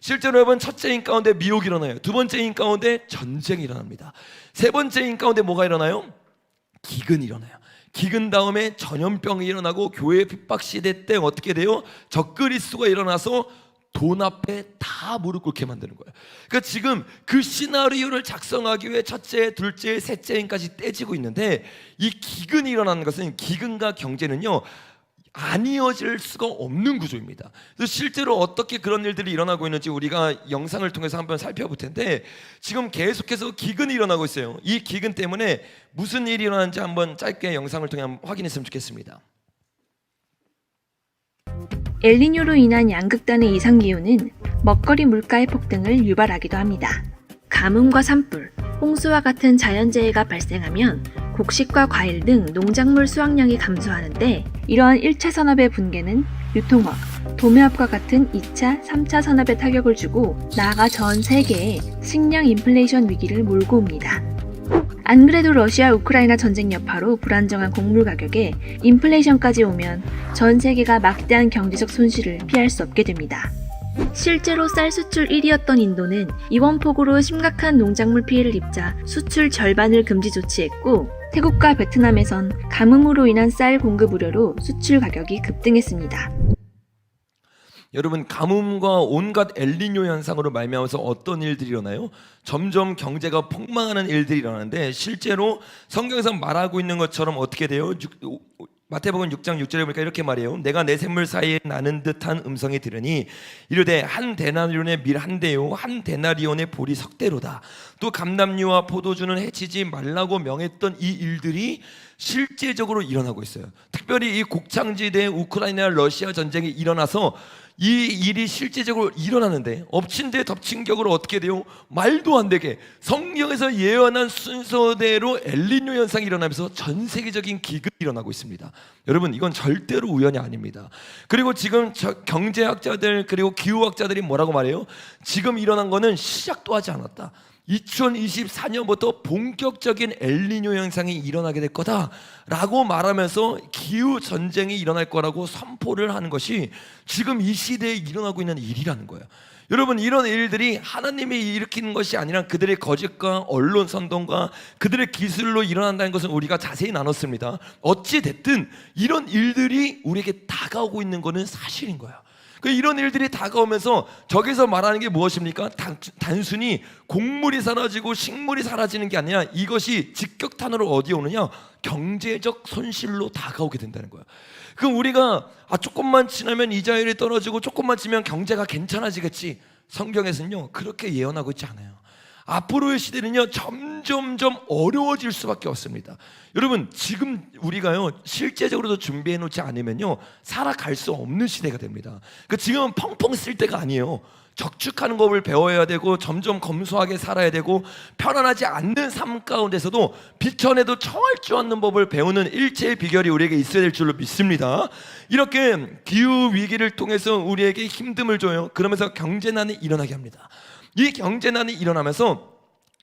실제로 여러분, 첫째 인 가운데 미혹이 일어나요. 두 번째 인 가운데 전쟁이 일어납니다. 세 번째 인 가운데 뭐가 일어나요? 기근이 일어나요. 기근 다음에 전염병이 일어나고 교회 핍박 시대 때 어떻게 돼요? 적그리스도가 일어나서 돈 앞에 다 무릎 꿇게 만드는 거예요. 그러니까 지금 그 시나리오를 작성하기 위해 첫째, 둘째, 셋째인까지 떼지고 있는데, 이 기근이 일어나는 것은, 기근과 경제는요 안 이어질 수가 없는 구조입니다. 그래서 실제로 어떻게 그런 일들이 일어나고 있는지 우리가 영상을 통해서 한번 살펴볼 텐데, 지금 계속해서 기근이 일어나고 있어요. 이 기근 때문에 무슨 일이 일어나는지 한번 짧게 영상을 통해 한번 확인했으면 좋겠습니다. 엘니뇨로 인한 양극단의 이상기후는 먹거리 물가의 폭등을 유발하기도 합니다. 가뭄과 산불, 홍수와 같은 자연재해가 발생하면 곡식과 과일 등 농작물 수확량이 감소하는데, 이러한 1차 산업의 붕괴는 유통업, 도매업과 같은 2차, 3차 산업에 타격을 주고 나아가 전 세계에 식량 인플레이션 위기를 몰고 옵니다. 안 그래도 러시아 우크라이나 전쟁 여파로 불안정한 곡물 가격에 인플레이션까지 오면 전 세계가 막대한 경제적 손실을 피할 수 없게 됩니다. 실제로 쌀 수출 1위였던 인도는 이번 폭우로 심각한 농작물 피해를 입자 수출 절반을 금지 조치했고, 태국과 베트남에선 가뭄으로 인한 쌀 공급 우려로 수출 가격이 급등했습니다. 여러분, 가뭄과 온갖 엘니뇨 현상으로 말미암아서 어떤 일들이 일어나요? 점점 경제가 폭망하는 일들이 일어나는데, 실제로 성경에서 말하고 있는 것처럼 어떻게 돼요? 마태복음 6장 6절에 보니까 이렇게 말해요. 내가 내 샘물 사이에 나는 듯한 음성이 들으니 이르되 한 데나리온의 밀 한 대요 한 데나리온의 보리 석 대로다. 또 감람류와 포도주는 해치지 말라고 명했던 이 일들이 실제적으로 일어나고 있어요. 특별히 이 곡창지대에 우크라이나 러시아 전쟁이 일어나서 이 일이 실제적으로 일어나는데, 엎친 데 덮친 격으로 어떻게 돼요? 말도 안 되게 성경에서 예언한 순서대로 엘니뇨 현상이 일어나면서 전 세계적인 기근이 일어나고 있습니다. 여러분, 이건 절대로 우연이 아닙니다. 그리고 지금 경제학자들 그리고 기후학자들이 뭐라고 말해요? 지금 일어난 거는 시작도 하지 않았다. 2024년부터 본격적인 엘니뇨 현상이 일어나게 될 거다라고 말하면서 기후 전쟁이 일어날 거라고 선포를 하는 것이 지금 이 시대에 일어나고 있는 일이라는 거예요. 여러분, 이런 일들이 하나님이 일으키는 것이 아니라 그들의 거짓과 언론 선동과 그들의 기술로 일어난다는 것은 우리가 자세히 나눴습니다. 어찌 됐든 이런 일들이 우리에게 다가오고 있는 것은 사실인 거예요. 이런 일들이 다가오면서 저기서 말하는 게 무엇입니까? 단순히 곡물이 사라지고 식물이 사라지는 게 아니라 이것이 직격탄으로 어디에 오느냐? 경제적 손실로 다가오게 된다는 거예요. 그럼 우리가 조금만 지나면 이자율이 떨어지고 조금만 지나면 경제가 괜찮아지겠지. 성경에서는요 그렇게 예언하고 있지 않아요. 앞으로의 시대는요 점점점 어려워질 수밖에 없습니다. 여러분, 지금 우리가요 실제적으로도 준비해 놓지 않으면요 살아갈 수 없는 시대가 됩니다. 그러니까 지금은 펑펑 쓸 때가 아니에요. 적축하는 법을 배워야 되고, 점점 검소하게 살아야 되고, 편안하지 않는 삶 가운데서도 비천에도 청할 줄 아는 법을 배우는 일체의 비결이 우리에게 있어야 될 줄로 믿습니다. 이렇게 기후 위기를 통해서 우리에게 힘듦을 줘요. 그러면서 경제난이 일어나게 합니다. 이 경제난이 일어나면서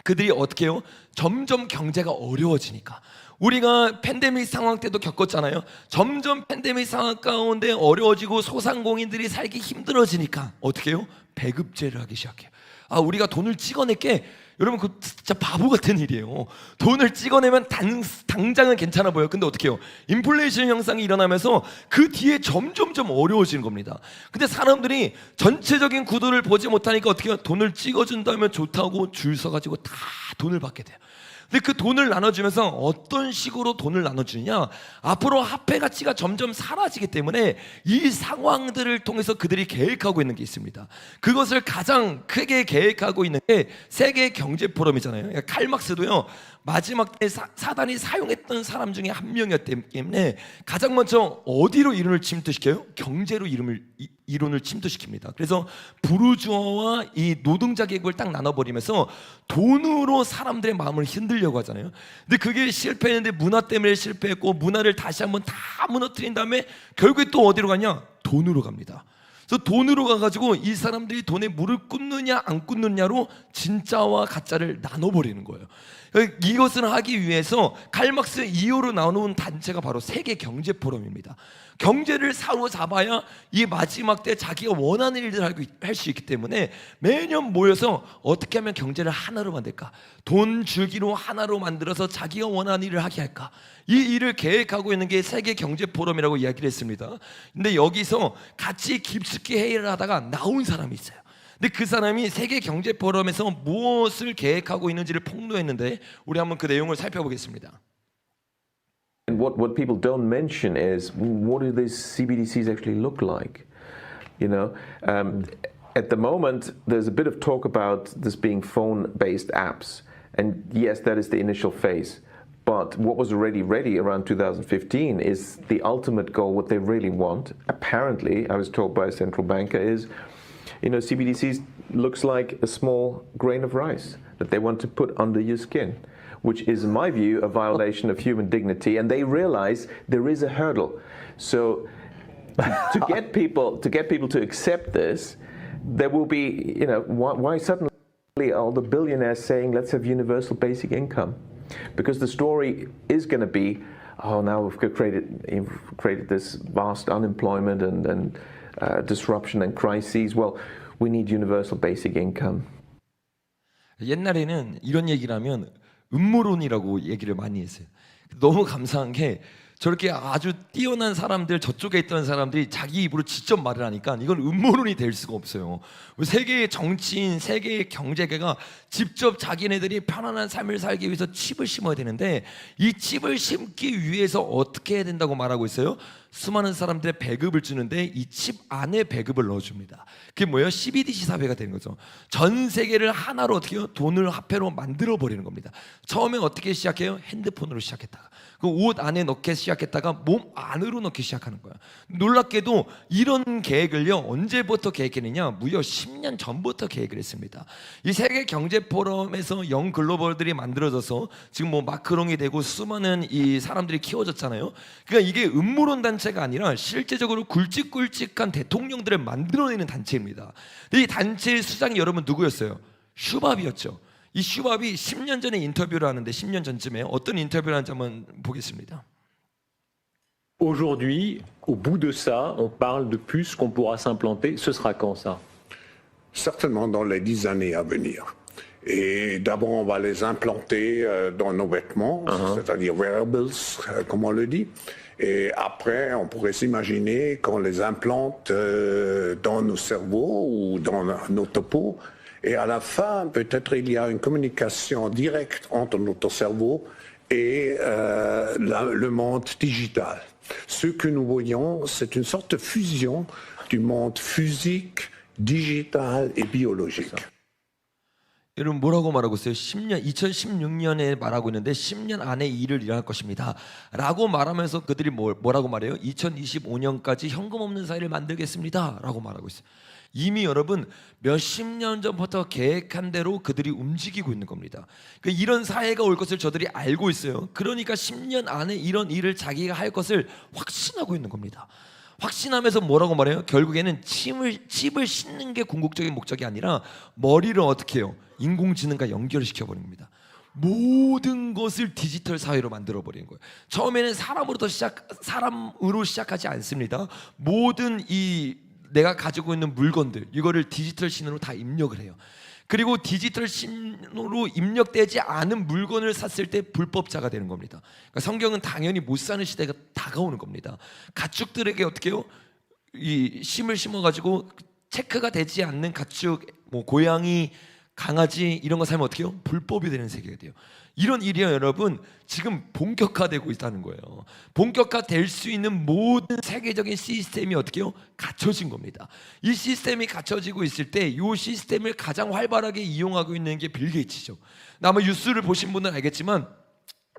그들이 어떻게 해요? 점점 경제가 어려워지니까, 우리가 팬데믹 상황 때도 겪었잖아요. 점점 팬데믹 상황 가운데 어려워지고 소상공인들이 살기 힘들어지니까 어떻게 해요? 배급제를 하기 시작해요. 우리가 돈을 찍어낼게. 여러분, 그 진짜 바보 같은 일이에요. 돈을 찍어내면 당장은 괜찮아 보여요. 근데 어떻게 해요? 인플레이션 현상이 일어나면서 그 뒤에 점점점 어려워지는 겁니다. 근데 사람들이 전체적인 구도를 보지 못하니까 어떻게 해요? 돈을 찍어준다면 좋다고 줄 서가지고 다 돈을 받게 돼요. 근데 그 돈을 나눠주면서 어떤 식으로 돈을 나눠주느냐? 앞으로 화폐 가치가 점점 사라지기 때문에 이 상황들을 통해서 그들이 계획하고 있는 게 있습니다. 그것을 가장 크게 계획하고 있는 게 세계 경제 포럼이잖아요. 그러니까 칼막스도요 마지막 때 사단이 사용했던 사람 중에 한 명이었기 때문에 가장 먼저 어디로 이론을 침투시켜요? 경제로 이론을 침투시킵니다. 그래서 부르주아와 이 노동자 계급을 딱 나눠버리면서 돈으로 사람들의 마음을 흔들려고 하잖아요. 근데 그게 실패했는데 문화 때문에 실패했고, 문화를 다시 한번 다 무너뜨린 다음에 결국에 또 어디로 가냐? 돈으로 갑니다. 그래서 돈으로 가가지고 이 사람들이 돈에 물을 굽느냐 안 굽느냐로 진짜와 가짜를 나눠버리는 거예요. 이것을 하기 위해서 칼막스 이후로 나오는 단체가 바로 세계 경제 포럼입니다. 경제를 사로잡아야 이 마지막 때 자기가 원하는 일들을 할 수 있기 때문에 매년 모여서 어떻게 하면 경제를 하나로 만들까, 돈 주기로 하나로 만들어서 자기가 원하는 일을 하게 할까, 이 일을 계획하고 있는 게 세계 경제 포럼이라고 이야기를 했습니다. 근데 여기서 같이 깊숙이 회의를 하다가 나온 사람이 있어요. 근데 그 사람이 세계 경제 포럼에서 무엇을 계획하고 있는지를 폭로했는데 우리 한번 그 내용을 살펴보겠습니다. And what people don't mention is what do these CBDCs actually look like? You know, at the moment there's a bit of talk about this being phone-based apps, and yes, that is the initial phase. But what was already ready around 2015 is the ultimate goal. What they really want, apparently, I was told by a central banker, is, you know, CBDCs looks like a small grain of rice that they want to put under your skin, which is, in my view, a violation of human dignity. And they realize there is a hurdle. So to get people to accept this, there will be, you know, why suddenly all the billionaires saying, let's have universal basic income? Because the story is going to be, oh, now we've created this vast unemployment and disruption and crises. Well, we need universal basic income. 옛날에는 이런 얘기를 하면 음모론이라고 얘기를 많이 했어요. 너무 감사한 게 저렇게 아주 뛰어난 사람들, 저쪽에 있던 사람들이 자기 입으로 직접 말을 하니까 이건 음모론이 될 수가 없어요. 세계의 정치인, 세계의 경제계가 직접 자기네들이 편안한 삶을 살기 위해서 칩을 심어야 되는데 이 칩을 심기 위해서 어떻게 해야 된다고 말하고 있어요? 수많은 사람들의 배급을 주는데 이 칩 안에 배급을 넣어줍니다. 그게 뭐예요? CBDC 사회가 되는 거죠. 전 세계를 하나로 어떻게 해요? 돈을 화폐로 만들어 버리는 겁니다. 처음에 어떻게 시작해요? 핸드폰으로 시작했다가 그 옷 안에 넣기 시작했다가 몸 안으로 넣기 시작하는 거야. 놀랍게도 이런 계획을요 언제부터 계획했느냐? 무려 10년 전부터 계획을 했습니다. 이 세계 경제 포럼에서 영 글로벌들이 만들어져서 지금 뭐 마크롱이 되고 수많은 이 사람들이 키워졌잖아요. 그러니까 이게 음모론 단체가 아니라 실제적으로 굵직굵직한 대통령들을 만들어내는 단체입니다. 이 단체의 수장이 여러분 누구였어요? 슈밥이었죠. 이 슈밥이 10년 전에 인터뷰를 하는데 10년 전쯤에 어떤 인터뷰를 하는지 한번 보겠습니다. Aujourd'hui, au bout de ça, on parle de puces qu'on pourra s'implanter. Ce sera quand ça? Certainement dans les 10 années à venir. Et d'abord, on va les implanter dans nos vêtements, c'est-à-dire wearables, comme on le dit. Et après, on pourrait s'imaginer qu'on les implante dans nos cerveaux ou dans notre peau. Et à la fin, peut-être il y a une communication directe entre notre cerveau et le monde digital. Ce que nous voyons, c'est une sorte de fusion du monde physique, digital et biologique. 여러분 뭐라고 말하고 있어요? 2016년에 말하고 있는데 10년 안에 이 일을 일어날 것입니다 라고 말하면서 그들이 뭐라고 말해요? 2025년까지 현금 없는 사회를 만들겠습니다 라고 말하고 있어요. 이미 여러분 몇십 년 전부터 계획한 대로 그들이 움직이고 있는 겁니다. 그러니까 이런 사회가 올 것을 저들이 알고 있어요. 그러니까 10년 안에 이런 일을 자기가 할 것을 확신하고 있는 겁니다. 확신하면서 뭐라고 말해요? 결국에는 칩을 싣는 게 궁극적인 목적이 아니라 머리를 어떻게 해요? 인공지능과 연결시켜 버린 겁니다. 모든 것을 디지털 사회로 만들어 버리는 거예요. 처음에는 사람으로 시작하지 않습니다. 모든 이 내가 가지고 있는 물건들 이거를 디지털 신호로 다 입력을 해요. 그리고 디지털 신호로 입력되지 않은 물건을 샀을 때 불법자가 되는 겁니다. 그러니까 성경은 당연히 못 사는 시대가 다가오는 겁니다. 가축들에게 어떻게 해요? 이 심을 심어가지고 체크가 되지 않는 가축, 뭐 고양이, 강아지 이런 거 살면 어떻게 해요? 불법이 되는 세계가 돼요. 이런 일이요 여러분 지금 본격화되고 있다는 거예요. 본격화될 수 있는 모든 세계적인 시스템이 어떻게 해요? 갖춰진 겁니다. 이 시스템이 갖춰지고 있을 때 이 시스템을 가장 활발하게 이용하고 있는 게 빌 게이츠죠. 아마 뉴스를 보신 분은 알겠지만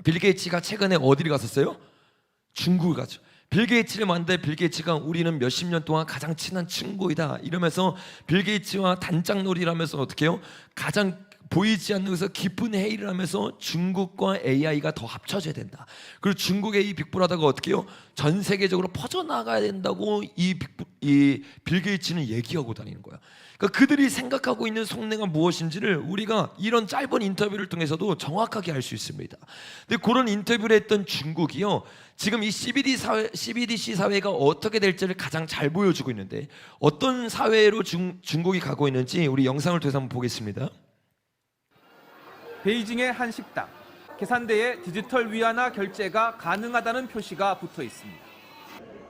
빌 게이츠가 최근에 어디를 갔었어요? 중국을 갔죠. 빌 게이츠를 만났는데 빌 게이츠가 우리는 몇십 년 동안 가장 친한 친구이다 이러면서 빌 게이츠와 단짝놀이를 하면서 어떻게 해요? 가장 보이지 않는 곳에서 깊은 회의를 하면서 중국과 AI가 더 합쳐져야 된다. 그리고 중국의 이 빅브라더가 어떻게 해요? 전 세계적으로 퍼져나가야 된다고 이 빌 게이츠는 얘기하고 다니는 거야. 그러니까 그들이 생각하고 있는 속내가 무엇인지를 우리가 이런 짧은 인터뷰를 통해서도 정확하게 알 수 있습니다. 근데 그런 인터뷰를 했던 중국이요, 지금 이 CBDC 사회가 어떻게 될지를 가장 잘 보여주고 있는데, 어떤 사회로 중국이 가고 있는지 우리 영상을 통해서 한번 보겠습니다. 베이징의 한 식당, 계산대에 디지털 위안화 결제가 가능하다는 표시가 붙어 있습니다.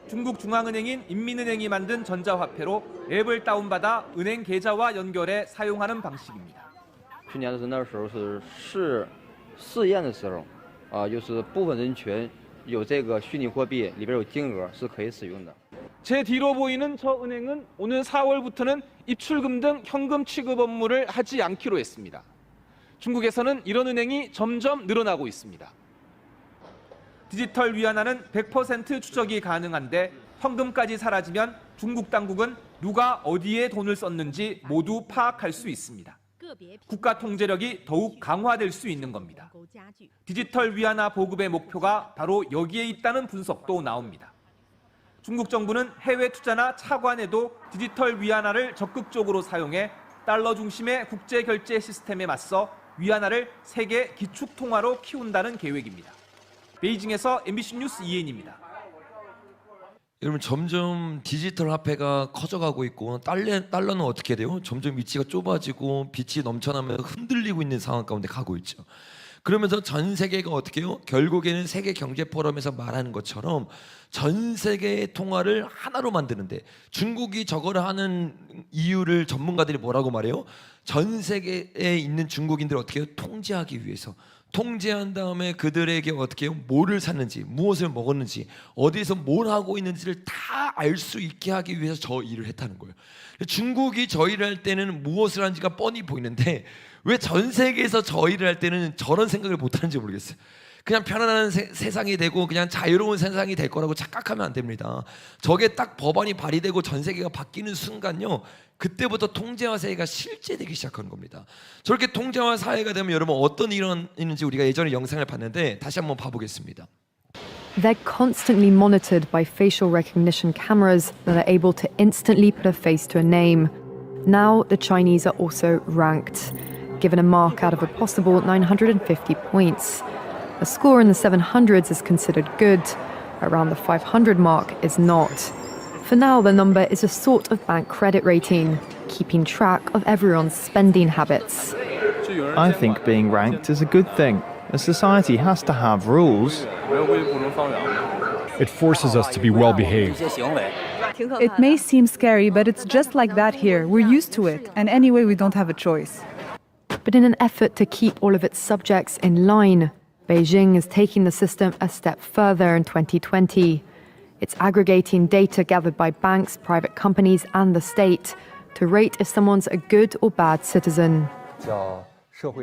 중국 중앙은행인 인민은행이 만든 전자화폐로 앱을 다운받아 은행 계좌와 연결해 사용하는 방식입니다. 去年的那时候是试验的时候，就是部分人群有这个虚拟货币里边有金额是可以使用的。 제 뒤로 보이는 저 은행은 오는 4월부터는 입출금 등 현금 취급 업무를 하지 않기로 했습니다. 중국에서는 이런 은행이 점점 늘어나고 있습니다. 디지털 위안화는 100% 추적이 가능한데 현금까지 사라지면 중국 당국은 누가 어디에 돈을 썼는지 모두 파악할 수 있습니다. 국가 통제력이 더욱 강화될 수 있는 겁니다. 디지털 위안화 보급의 목표가 바로 여기에 있다는 분석도 나옵니다. 중국 정부는 해외 투자나 차관에도 디지털 위안화를 적극적으로 사용해 달러 중심의 국제 결제 시스템에 맞서 위안화를 세계 기축 통화로 키운다는 계획입니다. 베이징에서 MBC 뉴스 이혜인입니다. 여러분, 점점 디지털 화폐가 커져가고 있고 달러는 어떻게 돼요? 점점 위치가 좁아지고 빛이 넘쳐나면서 흔들리고 있는 상황 가운데 가고 있죠. 그러면서 전 세계가 어떻게 해요? 결국에는 세계 경제 포럼에서 말하는 것처럼 전 세계의 통화를 하나로 만드는데, 중국이 저거를 하는 이유를 전문가들이 뭐라고 말해요? 전 세계에 있는 중국인들을 어떻게 해요? 통제하기 위해서. 통제한 다음에 그들에게 어떻게 해요? 뭐를 샀는지, 무엇을 먹었는지, 어디서 뭘 하고 있는지를 다 알 수 있게 하기 위해서 저 일을 했다는 거예요. 중국이 저 일을 할 때는 무엇을 하는지가 뻔히 보이는데 왜 전 세계에서 저 일을 할 때는 저런 생각을 못 하는지 모르겠어요. 그냥 편안한 세상이 되고 그냥 자유로운 세상이 될 거라고 착각하면 안 됩니다. 저게 딱 법안이 발의되고 전 세계가 바뀌는 순간요, 그때부터 통제화 사회가 실제되기 시작하는 겁니다. 저렇게 통제화 사회가 되면 여러분 어떤 일이 있는지 우리가 예전에 영상을 봤는데 다시 한번 봐보겠습니다. They're constantly monitored by facial recognition cameras that are able to instantly put a face to a name. Now the Chinese are also ranked, given a mark out of a possible 950 points. A score in the 700s is considered good. Around the 500 mark is not. For now, the number is a sort of bank credit rating, keeping track of everyone's spending habits. I think being ranked is a good thing. A society has to have rules. It forces us to be well behaved. It may seem scary, but it's just like that here. We're used to it, and anyway, we don't have a choice. But in an effort to keep all of its subjects in line, Beijing is taking the system a step further in 2020. It's aggregating data gathered by banks, private companies, and the state to rate if someone's a good or bad citizen.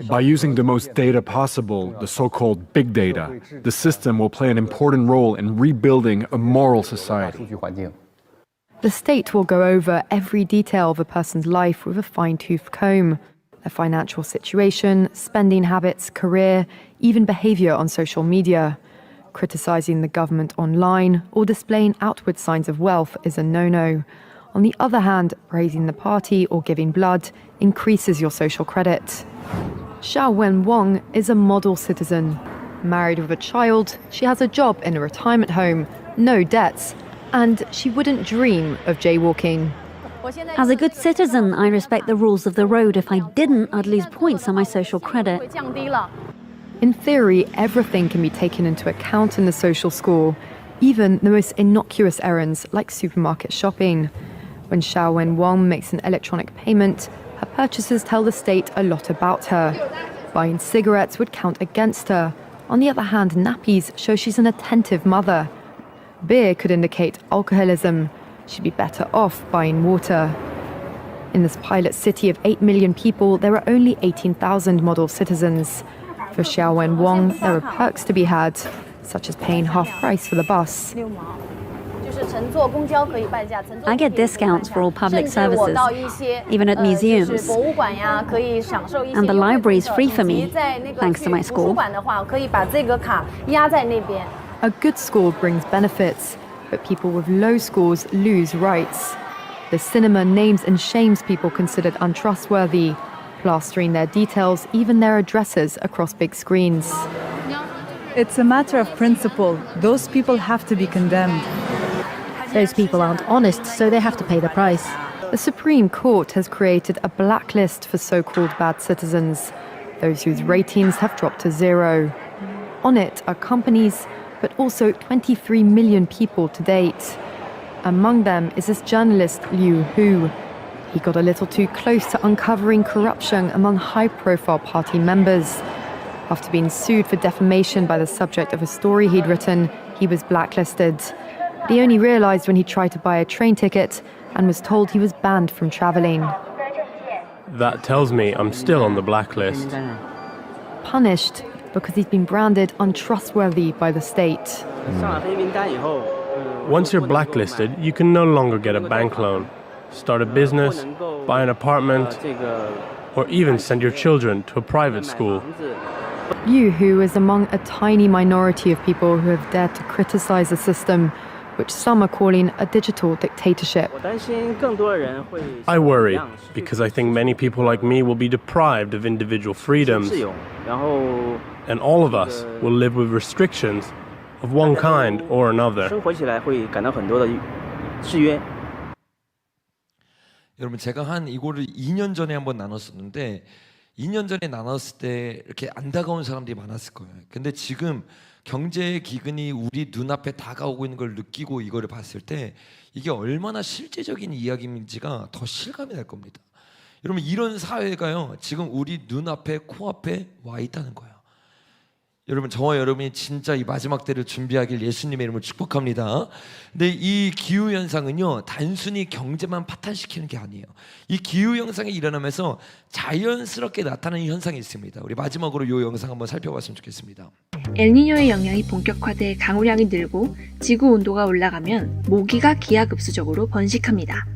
By using the most data possible, the so-called big data, the system will play an important role in rebuilding a moral society. The state will go over every detail of a person's life with a fine-tooth comb. Their financial situation, spending habits, career, even behavior on social media. Criticizing the government online or displaying outward signs of wealth is a no-no. On the other hand, praising the party or giving blood increases your social credit. Xiao Wen Wang is a model citizen. Married with a child, she has a job in a retirement home, no debts, and she wouldn't dream of jaywalking. As a good citizen, I respect the rules of the road. If I didn't, I'd lose points on my social credit. In theory, everything can be taken into account in the social score, even the most innocuous errands like supermarket shopping. When Xiao Wen Wang makes an electronic payment, her purchases tell the state a lot about her. Buying cigarettes would count against her. On the other hand, nappies show she's an attentive mother. Beer could indicate alcoholism. She'd be better off buying water. In this pilot city of 8 million people, there are only 18,000 model citizens. For Xiao Wen Wang, there are perks to be had, such as paying half price for the bus. I get discounts for all public services, even at museums. And the library is free for me, thanks to my score. A good score brings benefits, but people with low scores lose rights. The cinema names and shames people considered untrustworthy, plastering their details, even their addresses, across big screens. It's a matter of principle. Those people have to be condemned. Those people aren't honest, so they have to pay the price. The Supreme Court has created a blacklist for so-called bad citizens, those whose ratings have dropped to 0. On it are companies, but also 23 million people to date. Among them is this journalist Liu Hu. He got a little too close to uncovering corruption among high-profile party members. After being sued for defamation by the subject of a story he'd written, he was blacklisted. He only realized when he tried to buy a train ticket and was told he was banned from traveling. That tells me I'm still on the blacklist. Punished because he's been branded untrustworthy by the state. Once you're blacklisted, you can no longer get a bank loan, start a business, buy an apartment, or even send your children to a private school. Liu Hu is among a tiny minority of people who have dared to criticize the system, which some are calling a digital dictatorship. I worry, because I think many people like me will be deprived of individual freedoms, and all of us will live with restrictions of one kind or another. 여러분 제가 한 이거를 2년 전에 한번 나눴었는데 2년 전에 나눴을 때 이렇게 안타까운 사람들이 많았을 거예요. 근데 지금 경제 기근이 우리 눈앞에 다가오고 있는 걸 느끼고 이거를 봤을 때 이게 얼마나 실제적인 이야기인지가 더 실감이 날 겁니다. 여러분 이런 사회가요 지금 우리 눈앞에 코앞에 와 있다는 거예요. 여러분 저와 여러분이 진짜 이 마지막 때를 준비하길 예수님의 이름으로 축복합니다. 근데 이 기후 현상은요 단순히 경제만 파탄시키는 게 아니에요. 이 기후 현상이 일어나면서 자연스럽게 나타나는 현상이 있습니다. 우리 마지막으로 이 영상 한번 살펴봤으면 좋겠습니다. 엘니뇨의 영향이 본격화돼 강우량이 늘고 지구 온도가 올라가면 모기가 기하급수적으로 번식합니다.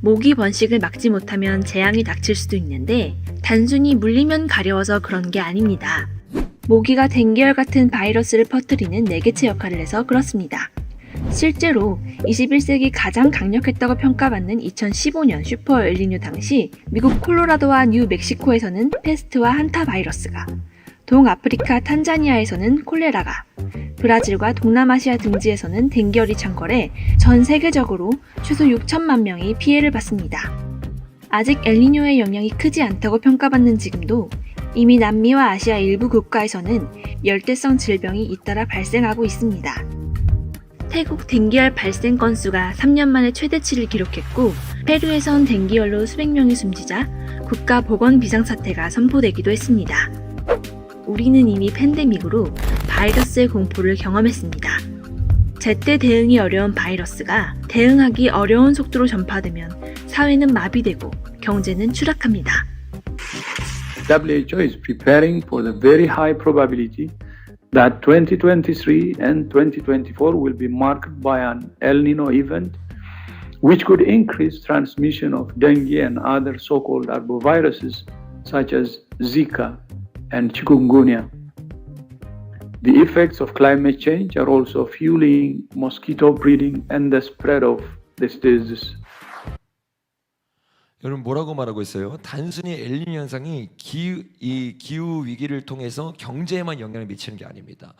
모기 번식을 막지 못하면 재앙이 닥칠 수도 있는데 단순히 물리면 가려워서 그런 게 아닙니다. 모기가 댕기열 같은 바이러스를 퍼뜨리는 내개체 역할을 해서 그렇습니다. 실제로 21세기 가장 강력했다고 평가받는 2015년 슈퍼 엘니뇨 당시 미국 콜로라도와 뉴멕시코에서는 페스트와 한타 바이러스가, 동아프리카 탄자니아에서는 콜레라가, 브라질과 동남아시아 등지에서는 댕기열이 창궐해 전 세계적으로 최소 6천만 명이 피해를 봤습니다. 아직 엘니뇨의 영향이 크지 않다고 평가받는 지금도 이미 남미와 아시아 일부 국가에서는 열대성 질병이 잇따라 발생하고 있습니다. 태국 댕기열 발생 건수가 3년 만에 최대치를 기록했고 페루에선 댕기열로 수백 명이 숨지자 국가 보건 비상사태가 선포되기도 했습니다. 우리는 이미 팬데믹으로 바이러스의 공포를 경험했습니다. 제때 대응이 어려운 바이러스가 대응하기 어려운 속도로 전파되면 사회는 마비되고 경제는 추락합니다. WHO is preparing for the very high probability that 2023 and 2024 will be marked by an El Nino event, which could increase transmission of dengue and other so-called arboviruses such as Zika and chikungunya. The effects of climate change are also fueling mosquito breeding and the spread of this disease. 여러분 뭐라고 말하고 있어요? 단순히 엘니뇨 현상이 기후 위기를 통해서 경제에만 영향을 미치는 게 아닙니다.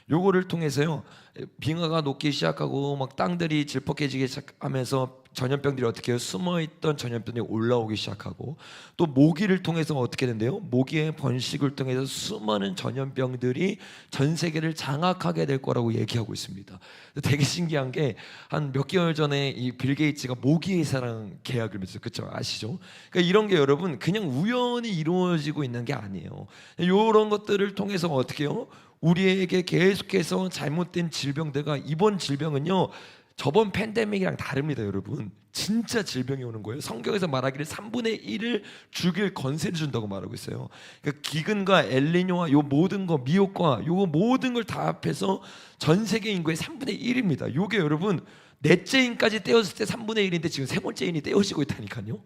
요거를 통해서요 빙하가 녹기 시작하고 막 땅들이 질퍽해지기 시작하면서 전염병들이 어떻게 해요? 숨어있던 전염병들이 올라오기 시작하고 또 모기를 통해서 어떻게 된대요? 모기의 번식을 통해서 수많은 전염병들이 전 세계를 장악하게 될 거라고 얘기하고 있습니다. 되게 신기한 게 한 몇 개월 전에 이 빌 게이츠가 모기의 사랑 계약을 맺었어요. 그렇죠? 아시죠? 그러니까 이런 게 여러분 그냥 우연히 이루어지고 있는 게 아니에요. 이런 것들을 통해서 어떻게 해요? 우리에게 계속해서 잘못된 질병들과 이번 질병은요 저번 팬데믹이랑 다릅니다, 여러분. 진짜 질병이 오는 거예요. 성경에서 말하기를 3분의 1을 죽일 건세를 준다고 말하고 있어요. 그러니까 기근과 엘니뇨와 요 모든 거, 미혹과 요 모든 걸 다 합해서 전 세계 인구의 3분의 1입니다. 요게 여러분 넷째 인까지 떼었을 때 3분의 1인데 지금 세 번째 인이 떼어지고 있다니까요.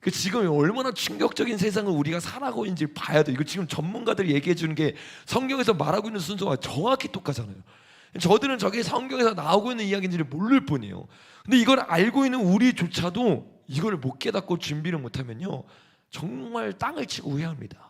그 지금 얼마나 충격적인 세상을 우리가 살아가고 있는지 봐야 돼. 이거 지금 전문가들이 얘기해 주는 게 성경에서 말하고 있는 순서와 정확히 똑같잖아요. 저들은 저게 성경에서 나오고 있는 이야기인지를 모를 뿐이에요. 근데 이걸 알고 있는 우리조차도 이걸 못 깨닫고 준비를 못하면요 정말 땅을 치고 후회합니다.